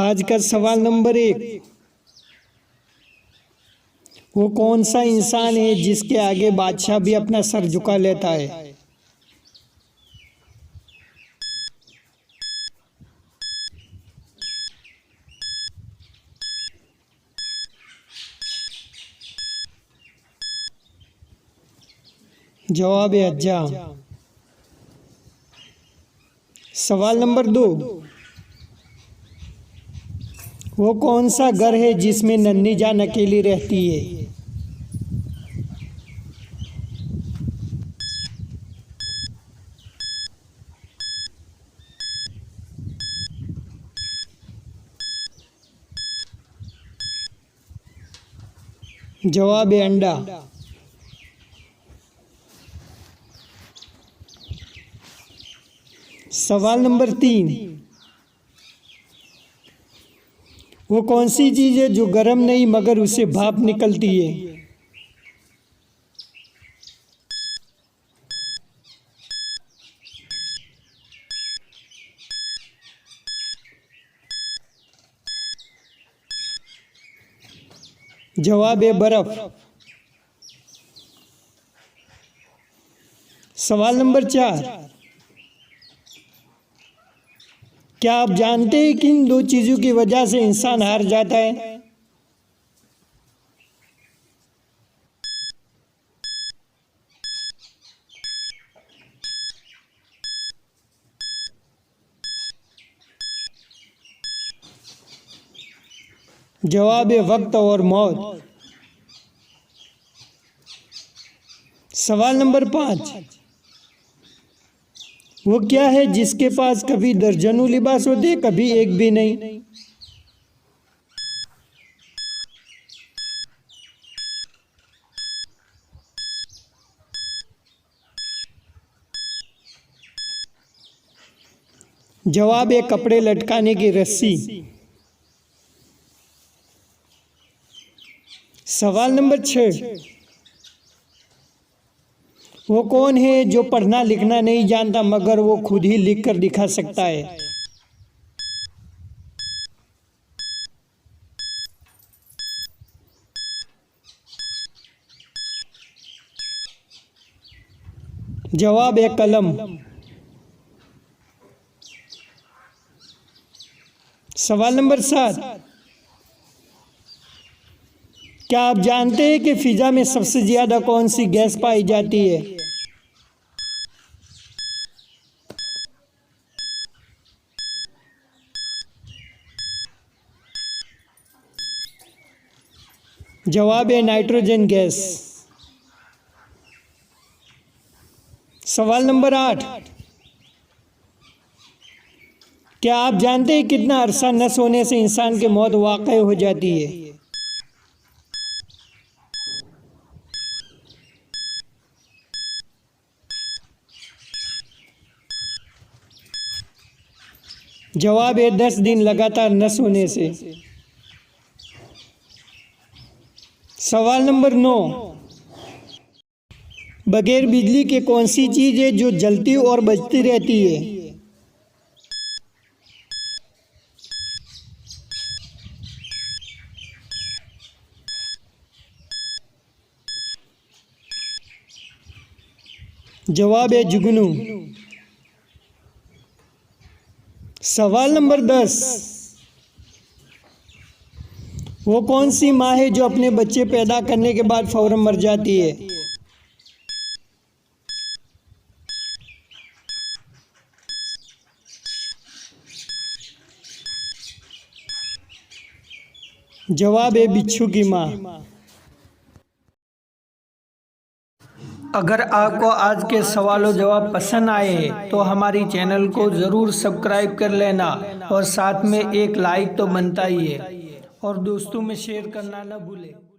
आज का सवाल नंबर 1, वो कौन सा इंसान है जिसके आगे बादशाह भी अपना सर झुका लेता है? जवाब है हज्जाम। सवाल नंबर 2, वो कौन सा घर है जिसमें नन्ही जान अकेली रहती है? जवाब है अंडा। सवाल नंबर 3, वो कौन सी चीज़ है जो गर्म नहीं मगर उससे भाप निकलती है? जवाब है बर्फ। सवाल नंबर 4, क्या आप जानते हैं कि इन 2 चीज़ों की वजह से इंसान हार जाता है? जवाब है वक्त और मौत। सवाल नंबर 5, वो क्या है जिसके पास कभी दर्जनों लिबास होते कभी एक भी नहीं? जवाब है कपड़े लटकाने की रस्सी। सवाल नंबर 6, वो कौन है जो पढ़ना लिखना नहीं जानता मगर वो खुद ही लिख कर दिखा सकता है? जवाब है कलम। सवाल नंबर 7, क्या आप जानते हैं कि फिजा में सबसे ज्यादा कौन सी गैस पाई जाती है? जवाब है नाइट्रोजन गैस। सवाल नंबर 8, क्या आप जानते हैं कितना अरसा न सोने से इंसान की मौत वाक़ई हो जाती है? जवाब है 10 दिन लगातार न सोने से। सवाल नंबर 9, बगैर बिजली के कौन सी चीज़ है जो जलती और बजती रहती है? जवाब है जुगनू। सवाल नंबर 10, वो कौन सी माँ है जो अपने बच्चे पैदा करने के बाद फौरन मर जाती है? जवाब है बिच्छू की माँ। अगर आपको आज के सवालों जवाब पसंद आए तो हमारी चैनल को ज़रूर सब्सक्राइब कर लेना और साथ में एक लाइक तो बनता ही है और दोस्तों में शेयर करना ना भूलें।